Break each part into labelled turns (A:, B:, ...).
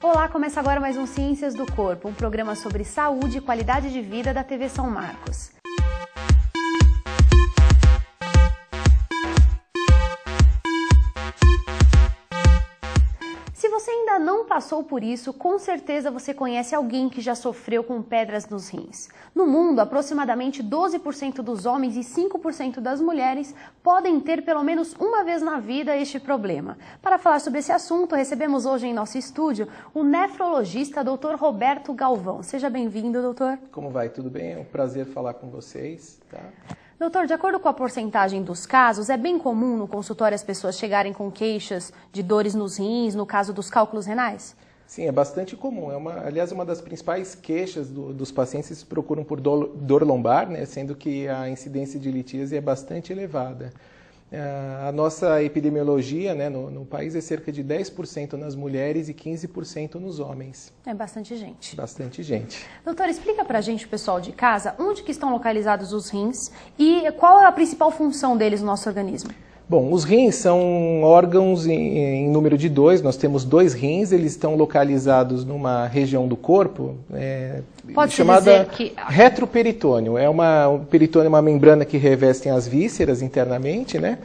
A: Olá, começa agora mais um Ciências do Corpo, um programa sobre saúde e qualidade de vida da TV São Marcos. Se você ainda não passou por isso, com certeza você conhece alguém que já sofreu com pedras nos rins. No mundo, aproximadamente 12% dos homens e 5% das mulheres podem ter pelo menos uma vez na vida este problema. Para falar sobre esse assunto, recebemos hoje em nosso estúdio o nefrologista Dr. Roberto Galvão. Seja bem-vindo, doutor.
B: Como vai? Tudo bem? É um prazer falar com vocês. Tá?
A: Doutor, de acordo com a porcentagem dos casos, é bem comum no consultório as pessoas chegarem com queixas de dores nos rins, no caso dos cálculos renais?
B: Sim, é bastante comum. Aliás, uma das principais queixas dos pacientes que procuram por dor lombar, né, sendo que a incidência de litíase é bastante elevada. A nossa epidemiologia, né, no país é cerca de 10% nas mulheres e 15% nos homens.
A: É bastante gente.
B: Bastante gente.
A: Doutor, explica pra gente, o pessoal de casa, onde que estão localizados os rins e qual é a principal função deles no nosso organismo?
B: Bom, os rins são órgãos em número de 2, nós temos 2 rins, eles estão localizados numa região do corpo chamada retroperitônio. O peritônio é uma membrana que revestem as vísceras internamente, né?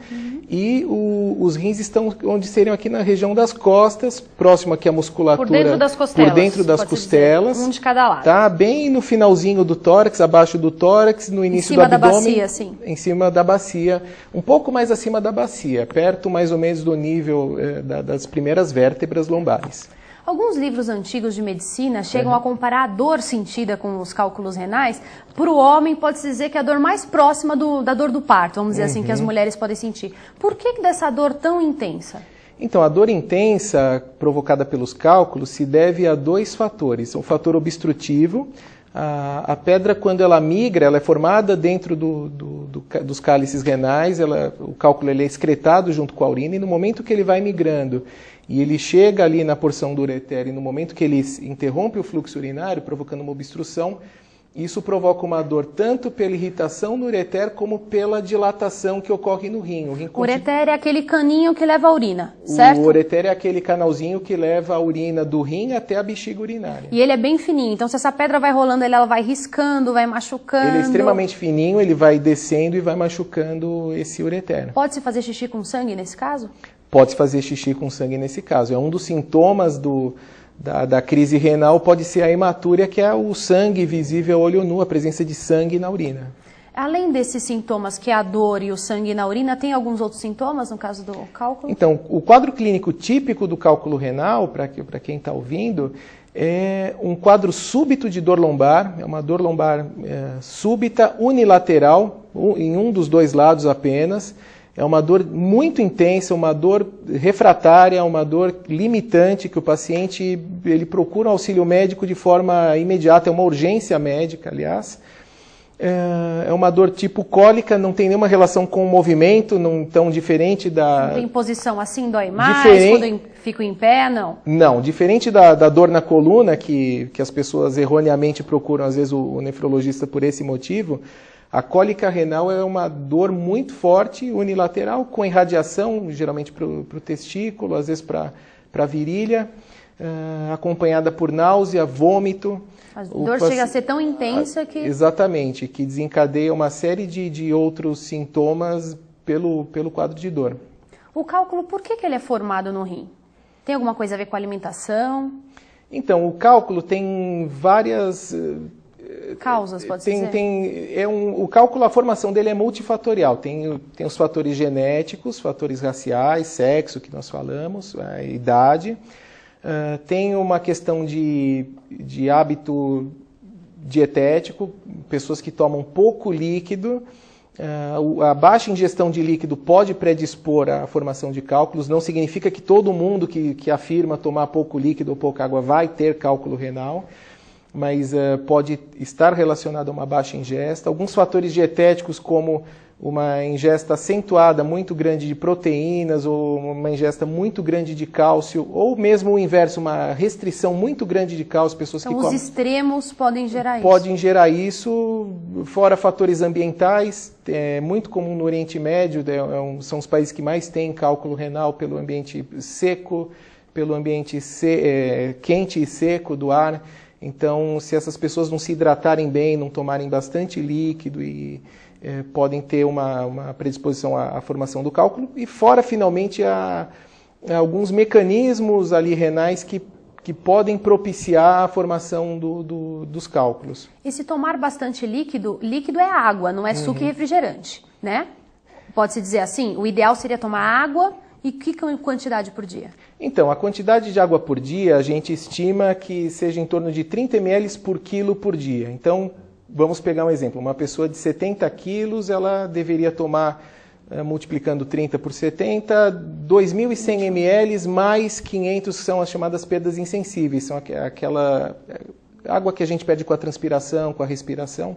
B: E os rins estão onde seriam aqui na região das costas, próximo aqui à musculatura.
A: Por dentro das costelas.
B: Por dentro das costelas.
A: Um de cada lado.
B: Tá bem no finalzinho do tórax, abaixo do tórax, no início do abdômen.
A: Em cima da bacia, sim.
B: Em cima da bacia, um pouco mais acima da bacia, perto mais ou menos do nível das primeiras vértebras lombares.
A: Alguns livros antigos de medicina chegam a comparar a dor sentida com os cálculos renais. Para o homem, pode-se dizer que é a dor mais próxima da dor do parto, vamos dizer assim, que as mulheres podem sentir. Por que dessa dor tão intensa? Então,
B: a dor intensa provocada pelos cálculos se deve a 2 fatores. O fator obstrutivo. A pedra, quando ela migra, ela é formada dentro dos cálices renais, o cálculo ele é excretado junto com a urina, e no momento que ele vai migrando e ele chega ali na porção do ureter, e no momento que ele interrompe o fluxo urinário, provocando uma obstrução, isso provoca uma dor tanto pela irritação no ureter como pela dilatação que ocorre no rim.
A: O ureter é aquele caninho que leva a urina, certo?
B: O ureter é aquele canalzinho que leva a urina do rim até a bexiga urinária.
A: E ele é bem fininho, então se essa pedra vai rolando, ela vai riscando, vai machucando.
B: Ele é extremamente fininho, ele vai descendo e vai machucando esse ureter.
A: Pode-se fazer xixi com sangue nesse caso?
B: Pode-se fazer xixi com sangue nesse caso. É um dos sintomas da crise renal, pode ser a hematúria, que é o sangue visível a olho nu, a presença de sangue na urina.
A: Além desses sintomas, que é a dor e o sangue na urina, tem alguns outros sintomas no caso do cálculo?
B: Então, o quadro clínico típico do cálculo renal, para quem está ouvindo, é um quadro súbito de dor lombar, é uma dor lombar súbita, unilateral, em um dos 2 lados apenas. É uma dor muito intensa, uma dor refratária, uma dor limitante, que o paciente ele procura um auxílio médico de forma imediata, é uma urgência médica, aliás. É uma dor tipo cólica, não tem nenhuma relação com o movimento, não tão diferente da...
A: Não tem posição assim, dói mais, quando eu fico em pé, não?
B: Não, diferente da dor na coluna, que as pessoas erroneamente procuram, às vezes, o nefrologista por esse motivo. A cólica renal é uma dor muito forte, unilateral, com irradiação, geralmente para o testículo, às vezes para a virilha, acompanhada por náusea, vômito.
A: A dor chega a ser tão intensa que...
B: Exatamente, que desencadeia uma série de outros sintomas pelo quadro de dor.
A: O cálculo, por que ele é formado no rim? Tem alguma coisa a ver com a alimentação?
B: Então, o cálculo tem várias...
A: causas, pode ser?
B: O cálculo, a formação dele é multifatorial. Tem os fatores genéticos, fatores raciais, sexo, que nós falamos, a idade. Tem uma questão de hábito dietético, pessoas que tomam pouco líquido. A baixa ingestão de líquido pode predispor à formação de cálculos. Não significa que todo mundo que afirma tomar pouco líquido ou pouca água vai ter cálculo renal, mas pode estar relacionado a uma baixa ingesta. Alguns fatores dietéticos, como uma ingesta acentuada muito grande de proteínas, ou uma ingesta muito grande de cálcio, ou mesmo o inverso, uma restrição muito grande de cálcio, pessoas
A: então,
B: que comem...
A: os extremos podem gerar isso?
B: Podem gerar isso, fora fatores ambientais, é muito comum no Oriente Médio, são os países que mais têm cálculo renal pelo ambiente seco, pelo ambiente quente e seco do ar. Então, se essas pessoas não se hidratarem bem, não tomarem bastante líquido, podem ter uma predisposição à formação do cálculo. E fora, finalmente, alguns mecanismos ali renais que podem propiciar a formação dos cálculos.
A: E se tomar bastante líquido, líquido é água, não é suco e refrigerante, né? Pode-se dizer assim, o ideal seria tomar água e que quantidade por dia?
B: Então, a quantidade de água por dia, a gente estima que seja em torno de 30 ml por quilo por dia. Então, vamos pegar um exemplo, uma pessoa de 70 quilos, ela deveria tomar, multiplicando 30 por 70, 2.100 ml mais 500, que são as chamadas perdas insensíveis, são aquela água que a gente perde com a transpiração, com a respiração.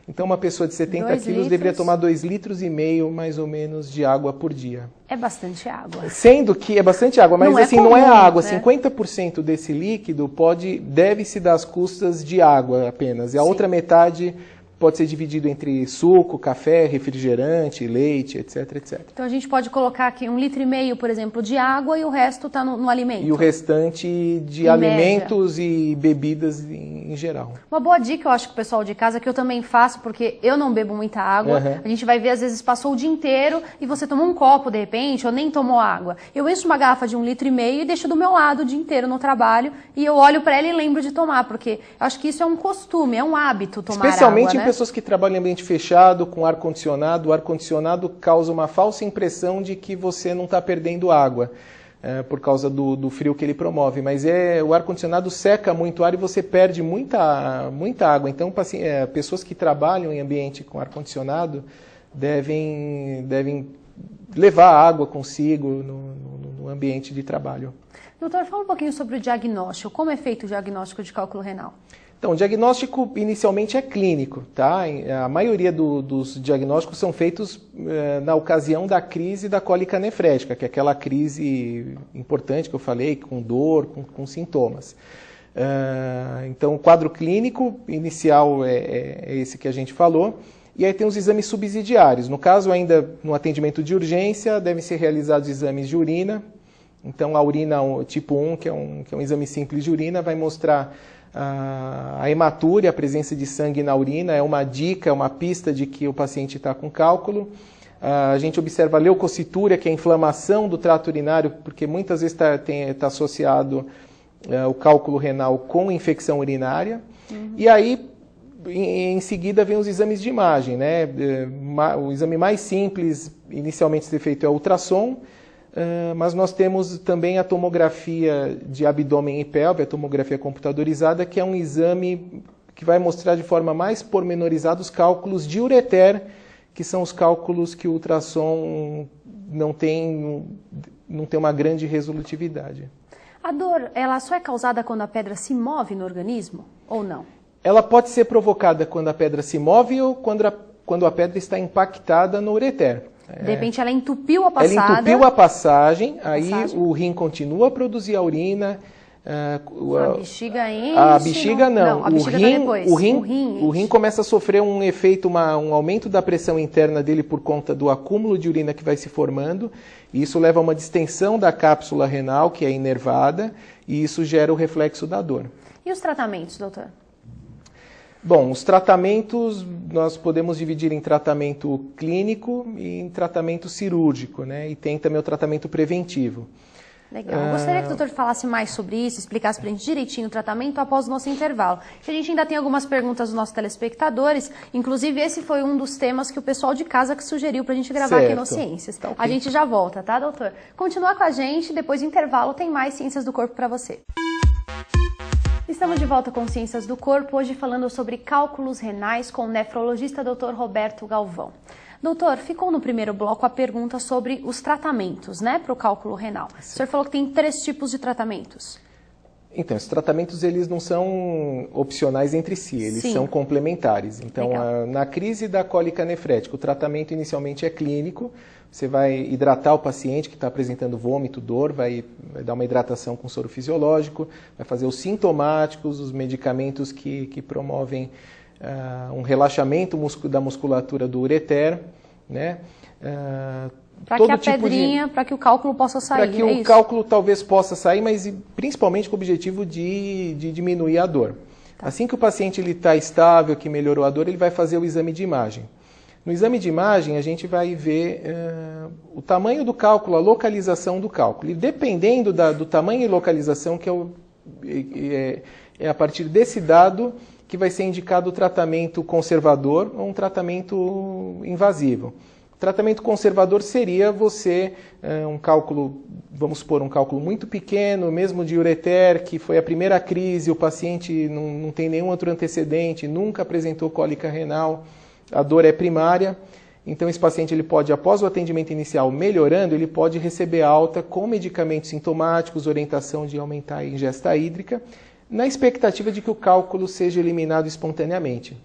B: Então, uma pessoa de 70 quilos deveria tomar 2,5 litros, mais ou menos, de água por dia.
A: É bastante água.
B: Sendo que é bastante água, mas assim, não é água. Né? 50% desse líquido deve-se dar às custas de água apenas. E a outra metade pode ser dividido entre suco, café, refrigerante, leite, etc, etc.
A: Então a gente pode colocar aqui 1,5 litro, por exemplo, de água e o resto está no alimento.
B: E o restante de alimentos e bebidas em geral.
A: Uma boa dica, eu acho que o pessoal de casa, que eu também faço, porque eu não bebo muita água, a gente vai ver, às vezes, passou o dia inteiro e você tomou um copo, de repente, ou nem tomou água. Eu encho uma garrafa de 1,5 litro e deixo do meu lado o dia inteiro no trabalho e eu olho para ela e lembro de tomar, porque eu acho que isso é um costume, é um hábito tomar
B: especialmente
A: água, né?
B: Pessoas que trabalham em ambiente fechado, com ar-condicionado. O ar-condicionado causa uma falsa impressão de que você não está perdendo água, por causa do frio que ele promove. Mas o ar-condicionado seca muito o ar e você perde muita água. Então, pessoas que trabalham em ambiente com ar-condicionado devem levar água consigo no ambiente de trabalho.
A: Doutor, fala um pouquinho sobre o diagnóstico. Como é feito o diagnóstico de cálculo renal?
B: Então, o diagnóstico inicialmente é clínico, tá? A maioria dos diagnósticos são feitos na ocasião da crise da cólica nefrética, que é aquela crise importante que eu falei, com dor, com sintomas. Então, o quadro clínico inicial é esse que a gente falou, e aí tem os exames subsidiários. No caso, ainda no atendimento de urgência, devem ser realizados exames de urina. Então, a urina tipo 1, que é um exame simples de urina, vai mostrar a hematúria, a presença de sangue na urina, é uma dica, é uma pista de que o paciente está com cálculo. A gente observa a leucocitúria, que é a inflamação do trato urinário, porque muitas vezes está associado o cálculo renal com infecção urinária. E aí, em seguida, vem os exames de imagem, né? O exame mais simples, inicialmente, ser feito é o ultrassom, mas nós temos também a tomografia de abdômen e pelve, a tomografia computadorizada, que é um exame que vai mostrar de forma mais pormenorizada os cálculos de ureter, que são os cálculos que o ultrassom não tem uma grande resolutividade.
A: A dor, ela só é causada quando a pedra se move no organismo ou não?
B: Ela pode ser provocada quando a pedra se move ou quando a pedra está impactada no ureter.
A: De repente ela entupiu a passada.
B: Ela entupiu a passagem, aí o rim continua a produzir a urina.
A: A bexiga enche?
B: A bexiga não.
A: A bexiga tá depois.
B: O rim começa a sofrer um efeito, um aumento da pressão interna dele por conta do acúmulo de urina que vai se formando. E isso leva a uma distensão da cápsula renal, que é inervada, e isso gera o reflexo da dor.
A: E os tratamentos, doutor?
B: Bom, os tratamentos nós podemos dividir em tratamento clínico e em tratamento cirúrgico, né? E tem também o tratamento preventivo.
A: Legal. Eu gostaria que o doutor falasse mais sobre isso, explicasse para a gente direitinho o tratamento após o nosso intervalo. A gente ainda tem algumas perguntas dos nossos telespectadores, inclusive esse foi um dos temas que o pessoal de casa que sugeriu para a gente gravar aqui no Ciências. Tá, okay. A gente já volta, tá, doutor? Continua com a gente, depois do intervalo tem mais Ciências do Corpo para você. Estamos de volta com Ciências do Corpo, hoje falando sobre cálculos renais com o nefrologista Dr. Roberto Galvão. Doutor, ficou no primeiro bloco a pergunta sobre os tratamentos, né, para o cálculo renal. Sim. O senhor falou que tem 3 tipos de tratamentos. Então, esses tratamentos eles não são opcionais entre si, eles são complementares. Então, na crise da cólica nefrética, o tratamento inicialmente é clínico. Você vai hidratar o paciente que está apresentando vômito, dor, vai dar uma hidratação com soro fisiológico, vai fazer os sintomáticos, os medicamentos que promovem um relaxamento da musculatura do ureter, né? Para que a pedrinha, para que o cálculo possa sair.
B: Para que o cálculo talvez possa sair, mas principalmente com o objetivo de diminuir a dor. Tá. Assim que o paciente está estável, que melhorou a dor, ele vai fazer o exame de imagem. No exame de imagem, a gente vai ver o tamanho do cálculo, a localização do cálculo. E dependendo do tamanho e localização, que é a partir desse dado que vai ser indicado o tratamento conservador ou um tratamento invasivo. O tratamento conservador seria você, um cálculo, vamos supor, um cálculo muito pequeno, mesmo de ureter, que foi a primeira crise, o paciente não tem nenhum outro antecedente, nunca apresentou cólica renal, a dor é primária. Então esse paciente ele pode, após o atendimento inicial melhorando, ele pode receber alta com medicamentos sintomáticos, orientação de aumentar a ingesta hídrica, na expectativa de que o cálculo seja eliminado espontaneamente.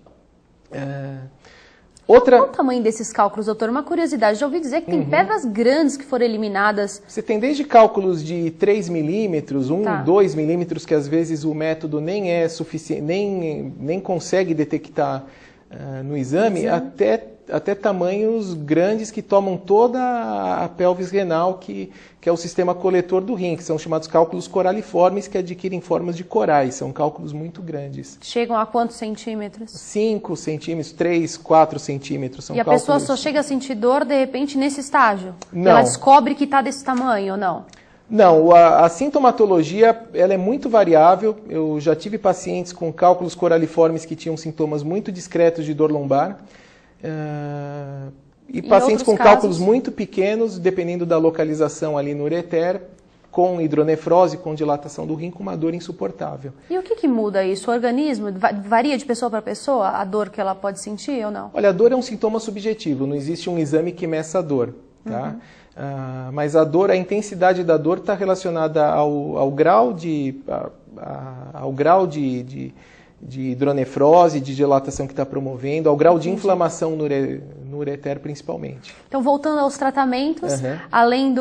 A: Qual o tamanho desses cálculos, doutor? Uma curiosidade, já ouvi dizer que tem pedras grandes que foram eliminadas.
B: Você tem desde cálculos de 3 milímetros, 2 milímetros, que às vezes o método nem é suficiente, nem consegue detectar no exame, até tamanhos grandes que tomam toda a pelvis renal, que é o sistema coletor do rim, que são chamados cálculos coraliformes, que adquirem formas de corais. São cálculos muito grandes.
A: Chegam a quantos centímetros?
B: 5 centímetros, 3, 4 centímetros. São
A: e a
B: cálculos...
A: pessoa só chega a sentir dor, de repente, nesse estágio?
B: Não.
A: Ela descobre que está desse tamanho ou não?
B: Não, a sintomatologia ela é muito variável. Eu já tive pacientes com cálculos coraliformes que tinham sintomas muito discretos de dor lombar. E pacientes com cálculos muito pequenos, dependendo da localização ali no ureter, com hidronefrose, com dilatação do rim, com uma dor insuportável.
A: E o que muda isso? O organismo varia de pessoa para pessoa a dor que ela pode sentir ou não?
B: Olha, a dor é um sintoma subjetivo, não existe um exame que meça a dor, tá? Mas a dor, a intensidade da dor está relacionada ao grau de hidronefrose, de dilatação que está promovendo, ao grau de inflamação no ureter principalmente.
A: Então, voltando aos tratamentos, além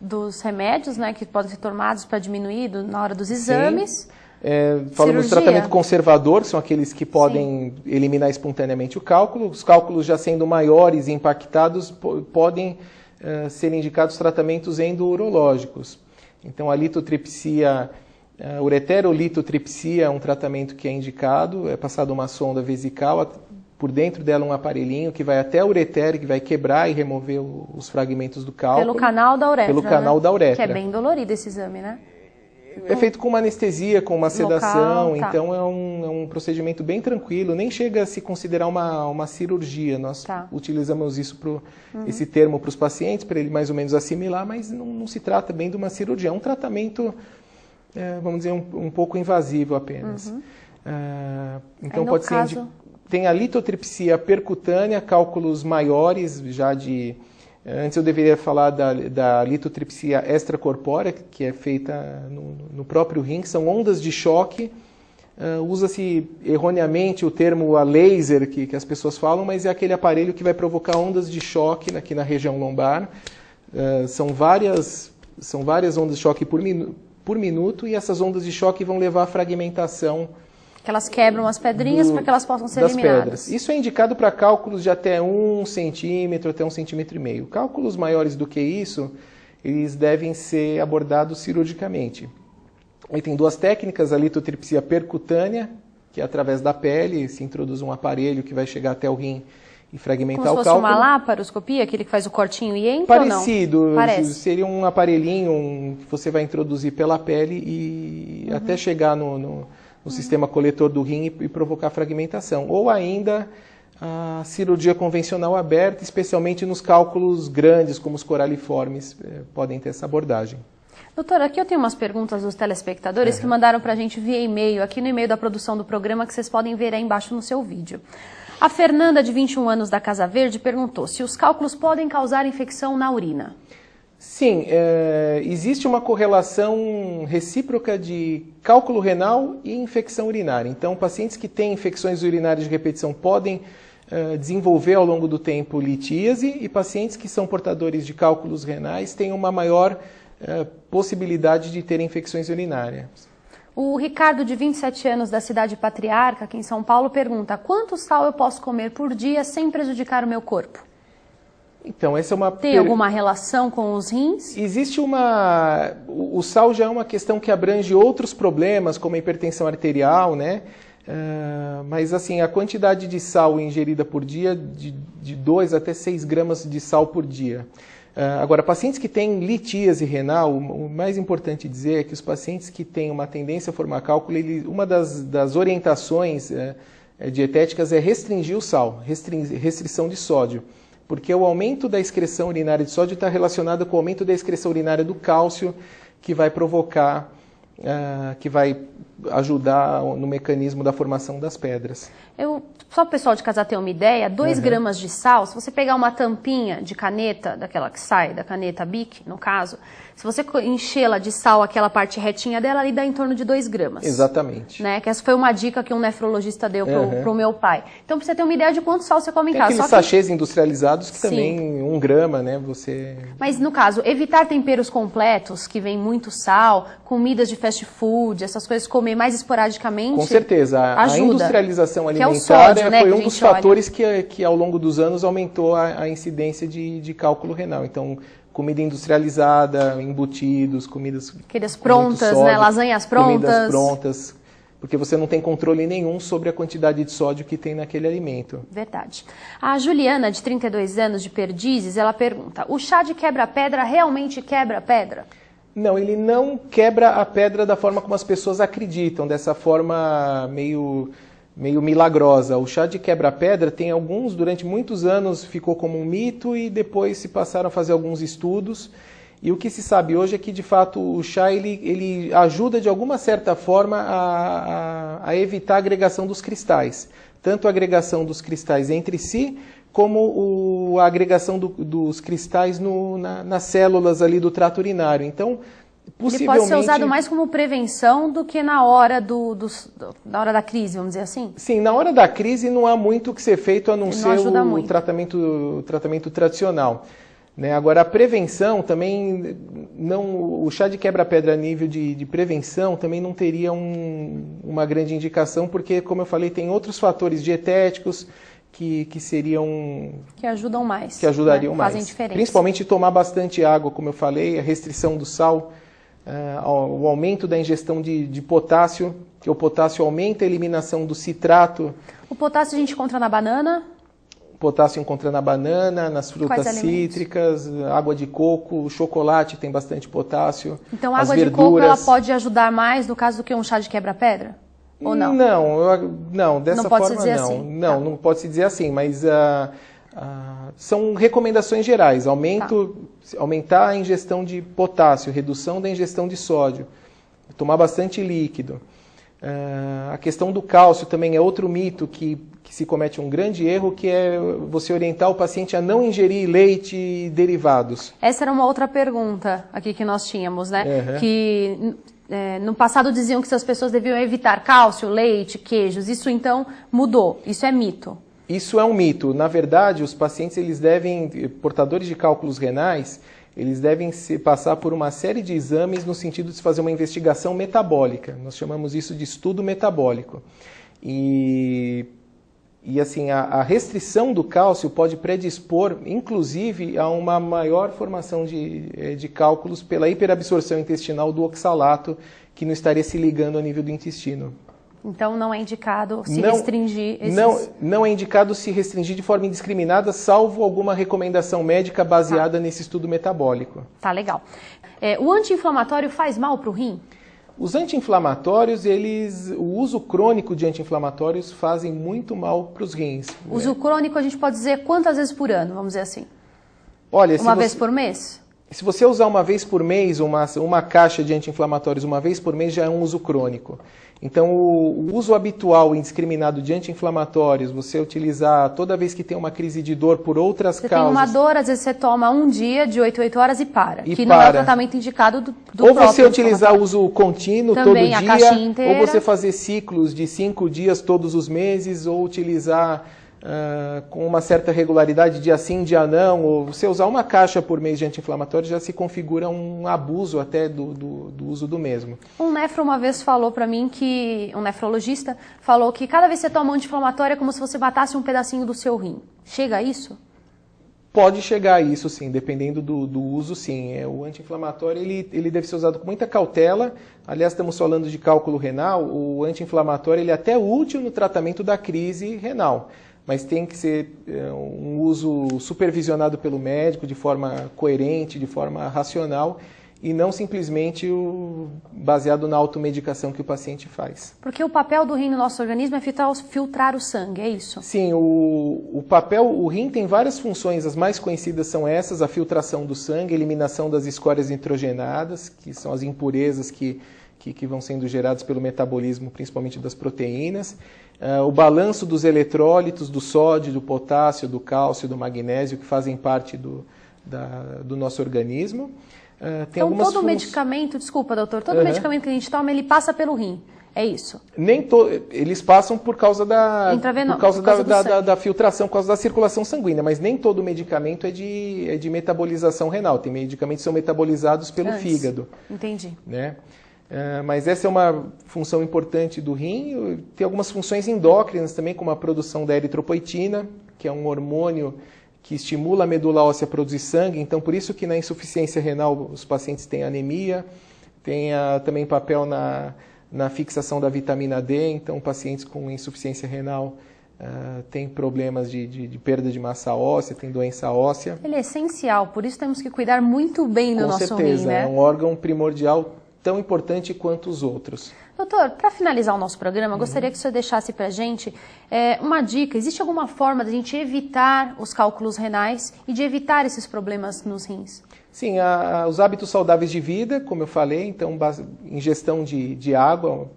A: dos remédios, né, que podem ser tomados para diminuir na hora dos exames...
B: Falamos do tratamento conservador, que são aqueles que podem eliminar espontaneamente o cálculo. Os cálculos já sendo maiores e impactados podem ser indicados tratamentos endourológicos. Então, a litotripsia... ureterolitotripsia é um tratamento que é indicado, é passado uma sonda vesical, por dentro dela um aparelhinho que vai até a ureter, que vai quebrar e remover os fragmentos do cálculo.
A: Pelo canal da uretra,
B: Pelo canal da uretra.
A: Que é bem dolorido esse exame, né?
B: É feito com uma anestesia, com uma sedação,
A: local,
B: então é um procedimento bem tranquilo, nem chega a se considerar uma cirurgia. Nós utilizamos esse termo para os pacientes, para ele mais ou menos assimilar, mas não se trata bem de uma cirurgia, é um tratamento... vamos dizer, um pouco invasivo apenas. Então pode ser... Tem a litotripsia percutânea, cálculos maiores, já de... Antes eu deveria falar da litotripsia extracorpórea, que é feita no próprio rim, que são ondas de choque. Usa-se erroneamente o termo a laser, que as pessoas falam, mas é aquele aparelho que vai provocar ondas de choque aqui na região lombar. São várias ondas de choque por minuto, e essas ondas de choque vão levar à fragmentação.
A: Que elas quebram as pedrinhas para que elas possam ser eliminadas.
B: Pedras. Isso é indicado para cálculos de até 1 centímetro, até 1,5 centímetros. Cálculos maiores do que isso, eles devem ser abordados cirurgicamente. Aí tem duas técnicas, a litotripsia percutânea, que é através da pele, se introduz um aparelho que vai chegar até o rim e fragmentar o cálculo.
A: Como se fosse uma laparoscopia, aquele que faz o cortinho e entra
B: Parecido,
A: ou não? Parece.
B: Seria um aparelhinho que você vai introduzir pela pele e até chegar no sistema coletor do rim e provocar fragmentação. Ou ainda a cirurgia convencional aberta, especialmente nos cálculos grandes, como os coraliformes, podem ter essa abordagem.
A: Doutor, aqui eu tenho umas perguntas dos telespectadores que mandaram para a gente via e-mail, aqui no e-mail da produção do programa, que vocês podem ver aí embaixo no seu vídeo. A Fernanda, de 21 anos, da Casa Verde, perguntou se os cálculos podem causar infecção na urina.
B: Sim, existe uma correlação recíproca de cálculo renal e infecção urinária. Então, pacientes que têm infecções urinárias de repetição podem desenvolver ao longo do tempo litíase, e pacientes que são portadores de cálculos renais têm uma maior possibilidade de ter infecções urinárias.
A: O Ricardo, de 27 anos, da cidade Patriarca, aqui em São Paulo, pergunta: quanto sal eu posso comer por dia sem prejudicar o meu corpo?
B: Então, essa é uma...
A: Tem alguma relação com os rins?
B: Existe uma... O sal já é uma questão que abrange outros problemas, como a hipertensão arterial, né? Mas, assim, a quantidade de sal ingerida por dia, de 2 até 6 gramas de sal por dia. Agora, pacientes que têm litíase renal, o mais importante dizer é que os pacientes que têm uma tendência a formar cálculo, uma das orientações dietéticas é restringir o sal, restrição de sódio. Porque o aumento da excreção urinária de sódio está relacionado com o aumento da excreção urinária do cálcio, que vai provocar, que vai ajudar no mecanismo da formação das pedras.
A: Só para o pessoal de casa ter uma ideia, 2 gramas de sal, se você pegar uma tampinha de caneta, daquela que sai, da caneta Bic, no caso, se você enchê-la de sal, aquela parte retinha dela, ali dá em torno de 2 gramas.
B: Exatamente.
A: Né? Que essa foi uma dica que um nefrologista deu pro meu pai. Então, para você ter uma ideia de quanto sal você come em casa.
B: Tem aqueles sachês industrializados que também, 1 grama, né,
A: Mas, no caso, evitar temperos completos, que vem muito sal, comidas de fast food, essas coisas, comer mais esporadicamente.
B: Com certeza. A industrialização alimentar
A: sódio, né,
B: foi um dos fatores que ao longo dos anos aumentou a incidência de cálculo renal. Então, comida industrializada, embutidos, comidas
A: prontas, sódio, né, lasanhas prontas.
B: Comidas prontas, porque você não tem controle nenhum sobre a quantidade de sódio que tem naquele alimento.
A: Verdade. A Juliana, de 32 anos, de Perdizes, ela pergunta: o chá de quebra-pedra realmente quebra a pedra?
B: Não, ele não quebra a pedra da forma como as pessoas acreditam, dessa forma meio milagrosa. O chá de quebra-pedra tem alguns, durante muitos anos ficou como um mito e depois se passaram a fazer alguns estudos. E o que se sabe hoje é que, de fato, o chá ele ajuda de alguma certa forma a evitar a agregação dos cristais. Tanto a agregação dos cristais entre si, como a agregação dos cristais nas células ali do trato urinário. Então, possivelmente...
A: Ele pode ser usado mais como prevenção do que na hora na hora da crise, vamos dizer assim?
B: Sim, na hora da crise não há muito o que ser feito a não ser o tratamento tradicional. Né? Agora, a prevenção também, o chá de quebra-pedra a nível de prevenção também não teria uma grande indicação, porque, como eu falei, tem outros fatores dietéticos que seriam...
A: Que ajudam mais.
B: Que ajudariam mais.
A: Fazem diferença.
B: Principalmente tomar bastante água, como eu falei, a restrição do sal, o aumento da ingestão de potássio, que o potássio aumenta a eliminação do citrato.
A: O potássio a gente encontra na banana?
B: O potássio encontra na banana, nas frutas cítricas, água de coco, o chocolate tem bastante potássio.
A: Então a água de coco ela pode ajudar mais no caso do que um chá de quebra-pedra? Ou não?
B: Não, dessa forma não.
A: Assim.
B: Não, não pode se dizer assim, mas são recomendações gerais. Aumentar a ingestão de potássio, redução da ingestão de sódio, tomar bastante líquido. A questão do cálcio também é outro mito que se comete um grande erro, que é você orientar o paciente a não ingerir leite e derivados.
A: Essa era uma outra pergunta aqui que nós tínhamos, né? Que no passado diziam que as pessoas deviam evitar cálcio, leite, queijos. Isso então mudou. Isso é mito.
B: Isso é um mito. Na verdade, os pacientes, portadores de cálculos renais, eles devem passar por uma série de exames no sentido de se fazer uma investigação metabólica. Nós chamamos isso de estudo metabólico. E assim, a restrição do cálcio pode predispor, inclusive, a uma maior formação de cálculos pela hiperabsorção intestinal do oxalato, que não estaria se ligando a nível do intestino.
A: Então não é indicado se restringir esses...
B: Não é indicado se restringir de forma indiscriminada, salvo alguma recomendação médica baseada nesse estudo metabólico.
A: Tá, legal. O anti-inflamatório faz mal para o rim?
B: Os anti-inflamatórios, o uso crônico de anti-inflamatórios fazem muito mal para os rins.
A: O uso crônico a gente pode dizer quantas vezes por ano, vamos dizer assim?
B: Olha,
A: uma vez por mês?
B: Se você usar uma vez por mês, uma caixa de anti-inflamatórios uma vez por mês já é um uso crônico. Então, o uso habitual indiscriminado de anti-inflamatórios, você utilizar toda vez que tem uma crise de dor por outras causas...
A: Você tem uma dor, às vezes você toma um dia de 8 horas e para. Não é o tratamento indicado do
B: Ou você utilizar uso contínuo
A: também,
B: todo dia, ou você fazer ciclos de 5 dias todos os meses, ou utilizar com uma certa regularidade, dia sim, dia não, ou você usar uma caixa por mês de anti-inflamatório já se configura um abuso até do uso do mesmo.
A: Um nefro uma vez falou para mim um nefrologista falou que cada vez que você toma um anti-inflamatório é como se você matasse um pedacinho do seu rim. Chega a isso?
B: Pode chegar a isso, sim, dependendo do uso, sim. O anti-inflamatório ele deve ser usado com muita cautela. Aliás, estamos falando de cálculo renal. O anti-inflamatório ele é até útil no tratamento da crise renal, mas tem que ser um uso supervisionado pelo médico de forma coerente, de forma racional, e não simplesmente baseado na automedicação que o paciente faz.
A: Porque o papel do rim no nosso organismo é filtrar o sangue, é isso?
B: Sim, o rim tem várias funções, as mais conhecidas são essas: a filtração do sangue, a eliminação das escórias nitrogenadas, que são as impurezas que vão sendo geradas pelo metabolismo, principalmente das proteínas, o balanço dos eletrólitos, do sódio, do potássio, do cálcio, do magnésio, que fazem parte do nosso organismo.
A: Então todo medicamento, desculpa doutor, todo medicamento que a gente toma, ele passa pelo rim, é isso?
B: Eles passam por causa da filtração, por causa da circulação sanguínea, mas nem todo medicamento é de metabolização renal. Tem medicamentos que são metabolizados pelo fígado.
A: Entendi.
B: Né? Mas essa é uma função importante do rim. Tem algumas funções endócrinas também, como a produção da eritropoetina, que é um hormônio que estimula a medula óssea a produzir sangue. Então, por isso que na insuficiência renal os pacientes têm anemia. Tem também papel na fixação da vitamina D. Então, pacientes com insuficiência renal têm problemas de perda de massa óssea, têm doença óssea.
A: Ele é essencial, por isso temos que cuidar muito bem do nosso rim, né? Com certeza,
B: é um órgão primordial, tão importante quanto os outros.
A: Doutor, para finalizar o nosso programa, gostaria que o senhor deixasse para a gente uma dica. Existe alguma forma de a gente evitar os cálculos renais e de evitar esses problemas nos rins?
B: Sim, os hábitos saudáveis de vida, como eu falei, então ingestão de água,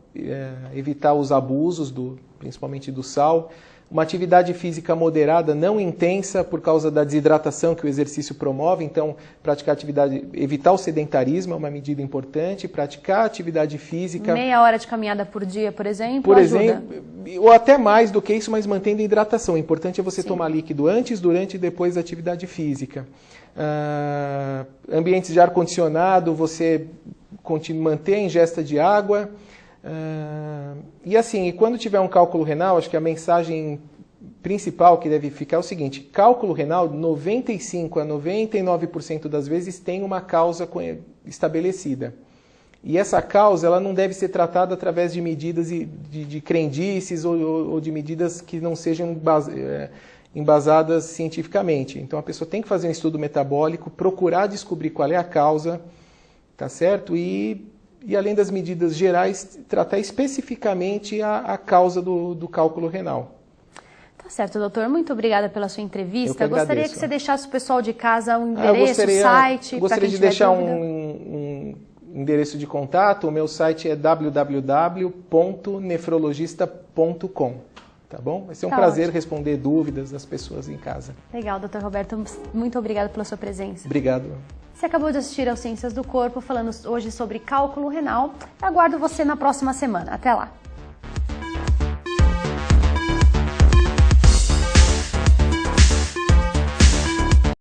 B: evitar os abusos, principalmente do sal. Uma atividade física moderada, não intensa, por causa da desidratação que o exercício promove. Então, evitar o sedentarismo é uma medida importante. Praticar atividade física.
A: Meia hora de caminhada por dia, por exemplo,
B: por
A: ajuda?
B: Exemplo, ou até mais do que isso, mas mantendo a hidratação. O importante é você tomar líquido antes, durante e depois da atividade física. Ambientes de ar-condicionado, você manter a ingesta de água. E quando tiver um cálculo renal, acho que a mensagem principal que deve ficar é o seguinte: cálculo renal, 95 a 99% das vezes tem uma causa estabelecida. E essa causa ela não deve ser tratada através de medidas de crendices ou de medidas que não sejam embasadas cientificamente. Então a pessoa tem que fazer um estudo metabólico, procurar descobrir qual é a causa, tá certo? E além das medidas gerais, tratar especificamente a causa do cálculo renal.
A: Tá certo, doutor. Muito obrigada pela sua entrevista.
B: Eu
A: gostaria que você deixasse o pessoal de casa um endereço, site.
B: Gostaria de deixar um endereço de contato. O meu site é www.nefrologista.com. Tá bom? Vai ser um prazer responder dúvidas das pessoas em casa.
A: Legal, doutor Roberto. Muito obrigada pela sua presença.
B: Obrigado.
A: Você acabou de assistir ao Ciências do Corpo, falando hoje sobre cálculo renal. Aguardo você na próxima semana. Até lá!